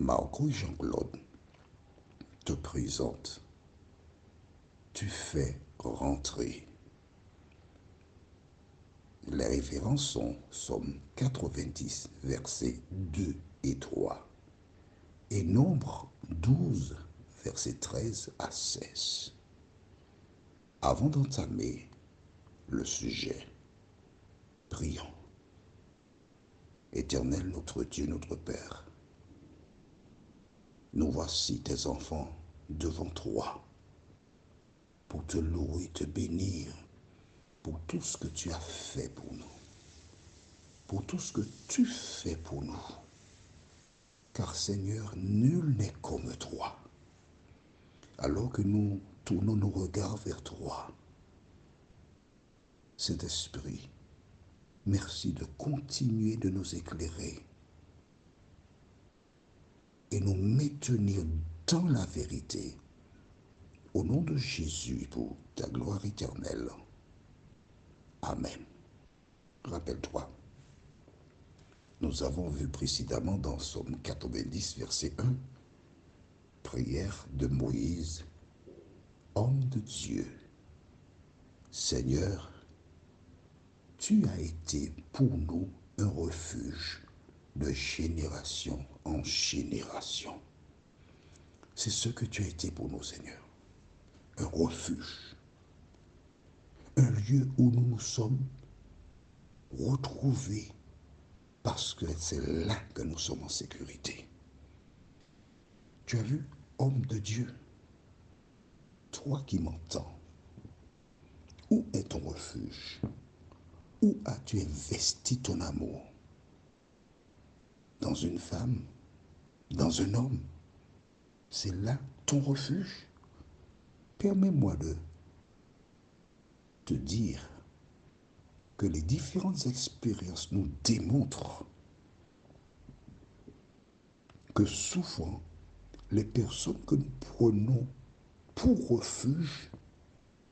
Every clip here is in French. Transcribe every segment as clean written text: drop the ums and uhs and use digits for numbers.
Marco et Jean-Claude te présentent. Tu fais rentrer. Les références sont Somme 90, versets 2 et 3, et Nombre 12, versets 13 à 16. Avant d'entamer le sujet, prions. Éternel notre Dieu, notre Père, nous voici tes enfants devant toi pour te louer, te bénir pour tout ce que tu as fait pour nous, pour tout ce que tu fais pour nous. Car Seigneur, nul n'est comme toi. Alors que nous tournons nos regards vers toi, Saint-Esprit, merci de continuer de nous éclairer et nous maintenir dans la vérité. Au nom de Jésus, pour ta gloire éternelle. Amen. Rappelle-toi, nous avons vu précédemment dans Somme 90, verset 1, prière de Moïse, homme de Dieu. Seigneur, tu as été pour nous un refuge de génération en génération. C'est ce que tu as été pour nous, Seigneur. Un refuge. Un lieu où nous nous sommes retrouvés parce que c'est là que nous sommes en sécurité. Tu as vu, homme de Dieu, toi qui m'entends, où est ton refuge? Où as-tu investi ton amour? Dans une femme? Dans un homme? C'est là ton refuge? Permets-moi de te dire que les différentes expériences nous démontrent que souvent, les personnes que nous prenons pour refuge,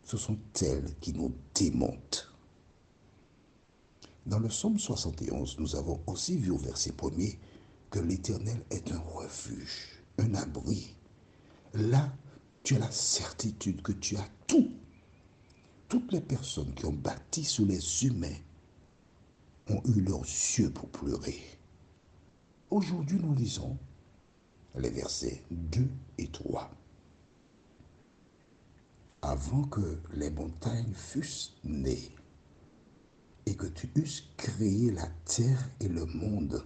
ce sont elles qui nous démontent. Dans le Psaume 71, nous avons aussi vu au verset 1er que l'Éternel est un refuge, un abri. Là, tu as la certitude que tu as tout. Toutes les personnes qui ont bâti sur les humains ont eu leurs yeux pour pleurer. Aujourd'hui, nous lisons les versets 2 et 3. Avant que les montagnes fussent nées et que tu eusses créé la terre et le monde,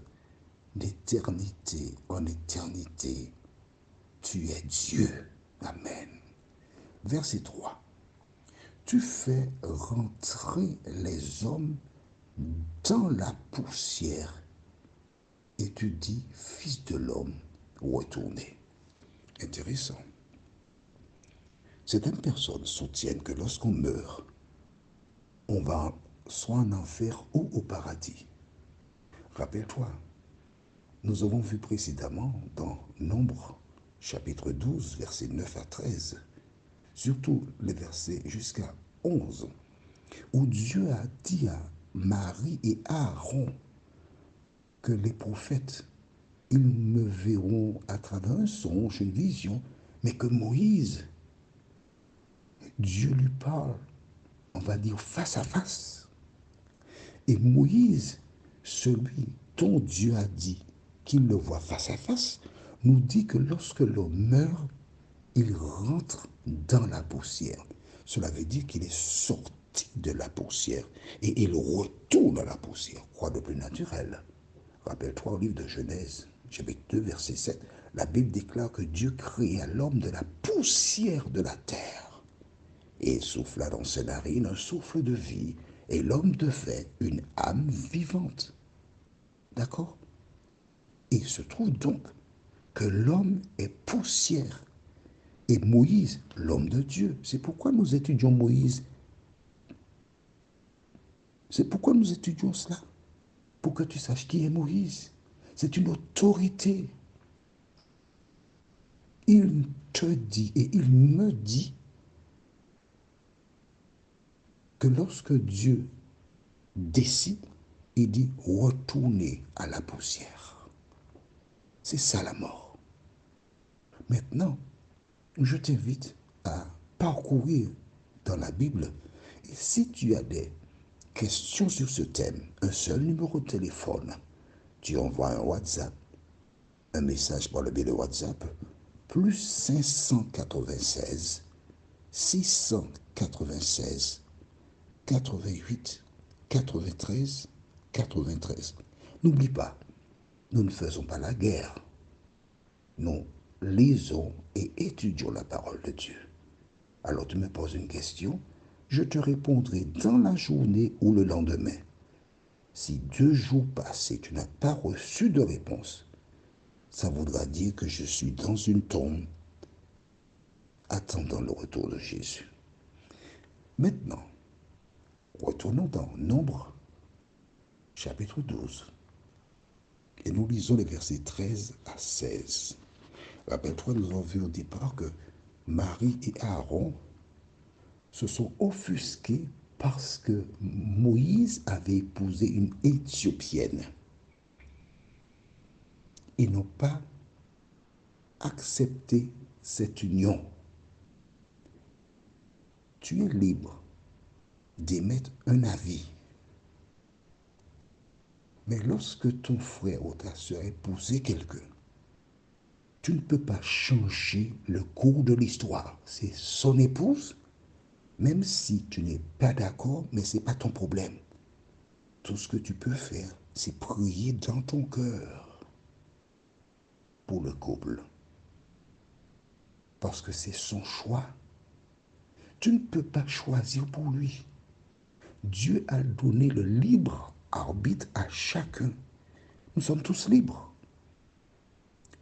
d'éternité en éternité, tu es Dieu. Amen. Verset 3. Tu fais rentrer les hommes dans la poussière et tu dis, fils de l'homme, retournez. Intéressant. Certaines personnes soutiennent que lorsqu'on meurt, on va soit en enfer ou au paradis. Rappelle-toi, nous avons vu précédemment dans Nombre, chapitre 12, versets 9 à 13, surtout les versets jusqu'à 11, où Dieu a dit à Marie et Aaron que les prophètes, ils me verront à travers un songe, une vision, mais que Moïse, Dieu lui parle, on va dire face à face. Et Moïse, celui dont Dieu a dit qu'il le voit face à face, nous dit que lorsque l'homme meurt, il rentre dans la poussière. Cela veut dire qu'il est sorti de la poussière et il retourne à la poussière. Quoi de plus naturel? Rappelle-toi au livre de Genèse, chapitre 2, verset 7, la Bible déclare que Dieu créa l'homme de la poussière de la terre et souffla dans ses narines un souffle de vie et l'homme devint une âme vivante. D'accord? Et il se trouve donc que l'homme est poussière et Moïse, l'homme de Dieu. C'est pourquoi nous étudions Moïse. C'est pourquoi nous étudions cela. Pour que tu saches qui est Moïse. C'est une autorité. Il te dit et il me dit que lorsque Dieu décide, il dit retourner à la poussière. C'est ça la mort. Maintenant, je t'invite à parcourir dans la Bible. Et si tu as des questions sur ce thème, un seul numéro de téléphone, tu envoies un WhatsApp, un message par le biais de WhatsApp, plus 596 696 88 93 93. N'oublie pas, nous ne faisons pas la guerre. Nous lisons et étudions la parole de Dieu. Alors tu me poses une question, je te répondrai dans la journée ou le lendemain. Si 2 jours passent et tu n'as pas reçu de réponse, ça voudra dire que je suis dans une tombe attendant le retour de Jésus. Maintenant, retournons dans Nombre, chapitre 12, et nous lisons les versets 13 à 16. Rappelle-toi, nous avons vu au départ que Marie et Aaron se sont offusqués parce que Moïse avait épousé une Éthiopienne. Ils n'ont pas accepté cette union. Tu es libre d'émettre un avis. Mais lorsque ton frère ou ta soeur a épousé quelqu'un, tu ne peux pas changer le cours de l'histoire. C'est son épouse, même si tu n'es pas d'accord, mais ce n'est pas ton problème. Tout ce que tu peux faire, c'est prier dans ton cœur pour le couple. Parce que c'est son choix. Tu ne peux pas choisir pour lui. Dieu a donné le libre arbitre à chacun. Nous sommes tous libres.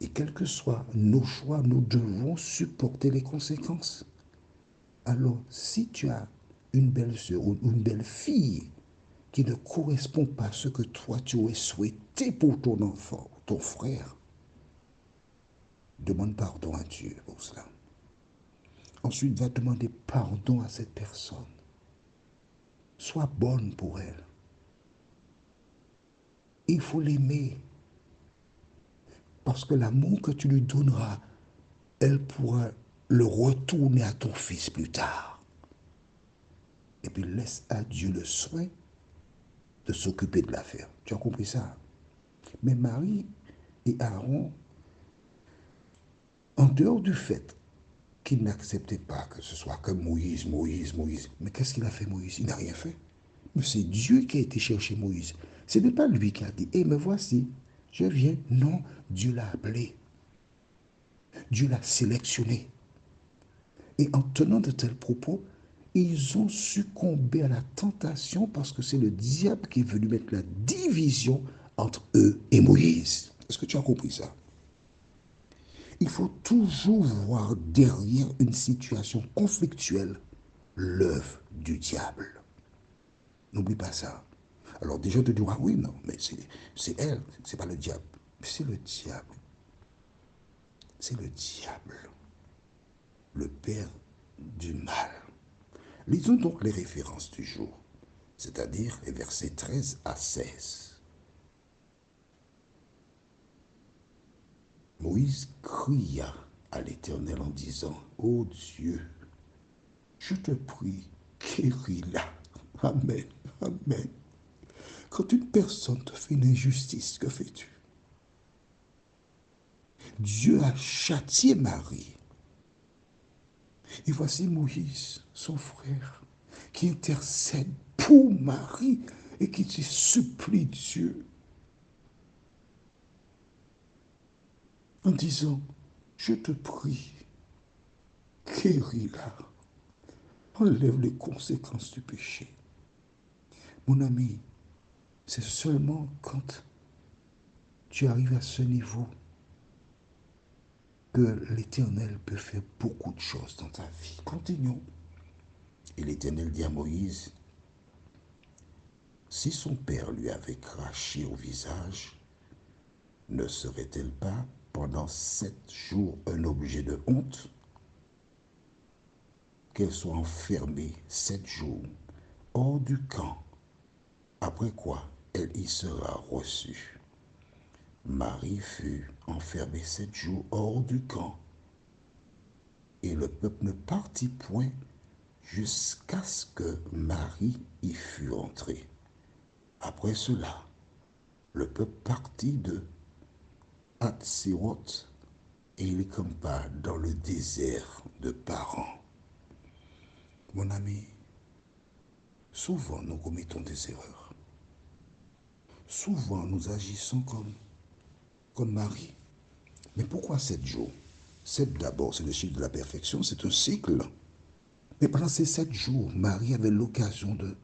Et quels que soient nos choix, nous devons supporter les conséquences. Alors, si tu as une belle sœur ou une belle fille qui ne correspond pas à ce que toi tu aurais souhaité pour ton enfant, ton frère, demande pardon à Dieu pour cela. Ensuite, va demander pardon à cette personne. Sois bonne pour elle. Il faut l'aimer. Parce que l'amour que tu lui donneras, elle pourra le retourner à ton fils plus tard. Et puis laisse à Dieu le soin de s'occuper de l'affaire. Tu as compris ça? Mais Marie et Aaron, en dehors du fait qu'ils n'acceptaient pas que ce soit que Moïse, mais qu'est-ce qu'il a fait Moïse? Il n'a rien fait. Mais c'est Dieu qui a été chercher Moïse. Ce n'est pas lui qui a dit, me voici, je viens. Non, Dieu l'a appelé. Dieu l'a sélectionné. Et en tenant de tels propos, ils ont succombé à la tentation parce que c'est le diable qui est venu mettre la division entre eux et Moïse. Est-ce que tu as compris ça? Il faut toujours voir derrière une situation conflictuelle l'œuvre du diable. N'oublie pas ça. Alors déjà, tu diras, oui, non, mais c'est elle, c'est pas le diable. C'est le diable. C'est le diable. Le père du mal. Lisons donc les références du jour, c'est-à-dire les versets 13 à 16. Moïse cria à l'Éternel en disant, ô Dieu, je te prie, guéris-la. Amen, amen. Quand une personne te fait une injustice, que fais-tu? Dieu a châtié Marie. Et voici Moïse, son frère, qui intercède pour Marie et qui te supplie Dieu en disant, je te prie, guéris-la, enlève les conséquences du péché. Mon ami, c'est seulement quand tu arrives à ce niveau que l'Éternel peut faire beaucoup de choses dans ta vie. Continuons. Et l'Éternel dit à Moïse, si son père lui avait craché au visage, ne serait-elle pas pendant 7 jours un objet de honte? Qu'elle soit enfermée 7 jours hors du camp, après quoi elle y sera reçue. Marie fut enfermée 7 jours hors du camp, le peuple ne partit point jusqu'à ce que Marie y fût entrée. Après cela, le peuple partit de Hatséroth et il campa dans le désert de Paran. Mon ami, souvent nous commettons des erreurs. Souvent nous agissons comme Marie. Mais pourquoi 7 jours? 7 d'abord, c'est le chiffre de la perfection, c'est un cycle. Mais pendant ces 7 jours, Marie avait l'occasion de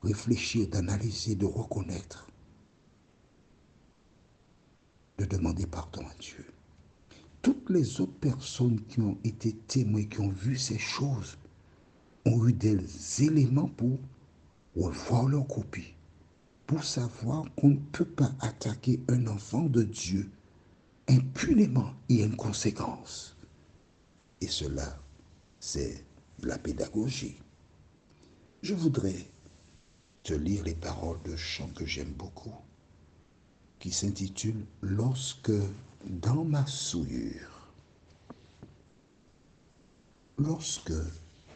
réfléchir, d'analyser, de reconnaître, de demander pardon à Dieu. Toutes les autres personnes qui ont été témoins, qui ont vu ces choses, ont eu des éléments pour revoir leur copie, pour savoir qu'on ne peut pas attaquer un enfant de Dieu impunément. Il y a une conséquence. Et cela, c'est la pédagogie. Je voudrais te lire les paroles de chant que j'aime beaucoup, qui s'intitule « Lorsque dans ma souillure ». Lorsque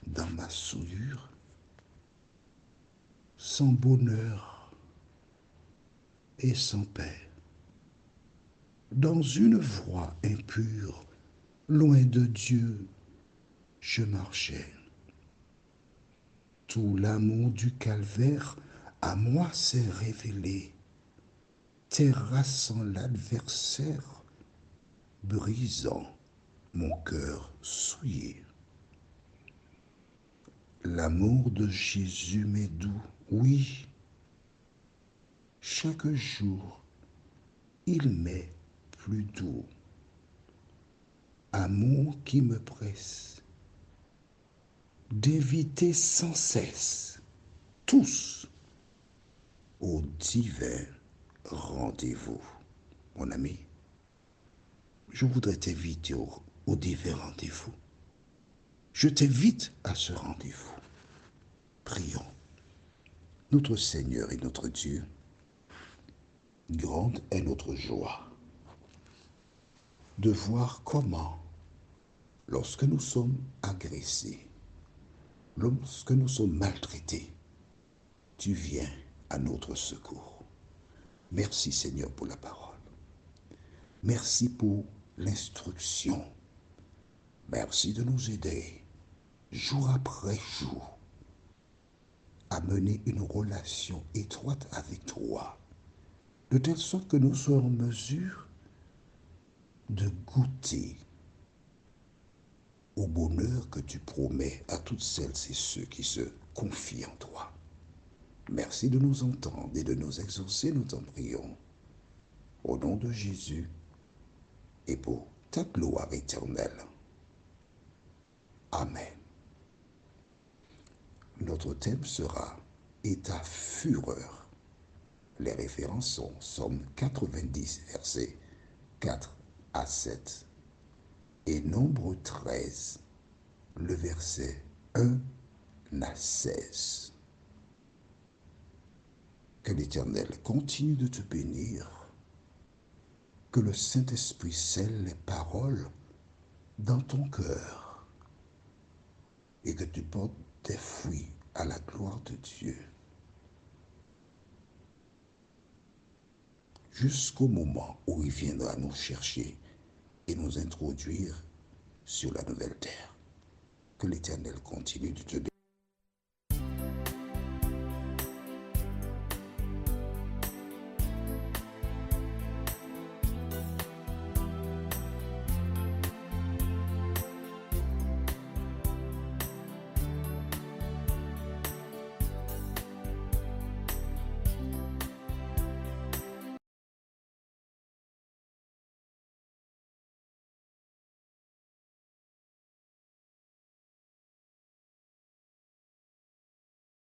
dans ma souillure, sans bonheur et sans paix, dans une voie impure, loin de Dieu, je marchais. Tout l'amour du calvaire à moi s'est révélé, terrassant l'adversaire, brisant mon cœur souillé. L'amour de Jésus m'est doux, oui. Chaque jour, il m'est plus doux. Amour qui me presse d'éviter sans cesse tous au divin rendez-vous. Mon ami, je voudrais t'inviter au divin rendez-vous. Je t'invite à ce rendez-vous. Prions. Notre Seigneur et notre Dieu, grande est notre joie de voir comment, lorsque nous sommes agressés, lorsque nous sommes maltraités, tu viens à notre secours. Merci Seigneur pour la parole. Merci pour l'instruction. Merci de nous aider, jour après jour, à mener une relation étroite avec toi, de telle sorte que nous soyons en mesure de goûter au bonheur que tu promets à toutes celles et ceux qui se confient en toi. Merci de nous entendre et de nous exaucer, nous t'en prions. Au nom de Jésus et pour ta gloire éternelle. Amen. Notre thème sera « Et ta fureur ». Les références sont Psaume 90, versets 4 à 7 et Nombre 13, le verset 1 à 16. Que l'Éternel continue de te bénir, que le Saint-Esprit scelle les paroles dans ton cœur et que tu portes des fruits à la gloire de Dieu. Jusqu'au moment où il viendra nous chercher et nous introduire sur la nouvelle terre. Que l'Éternel continue de te bénir.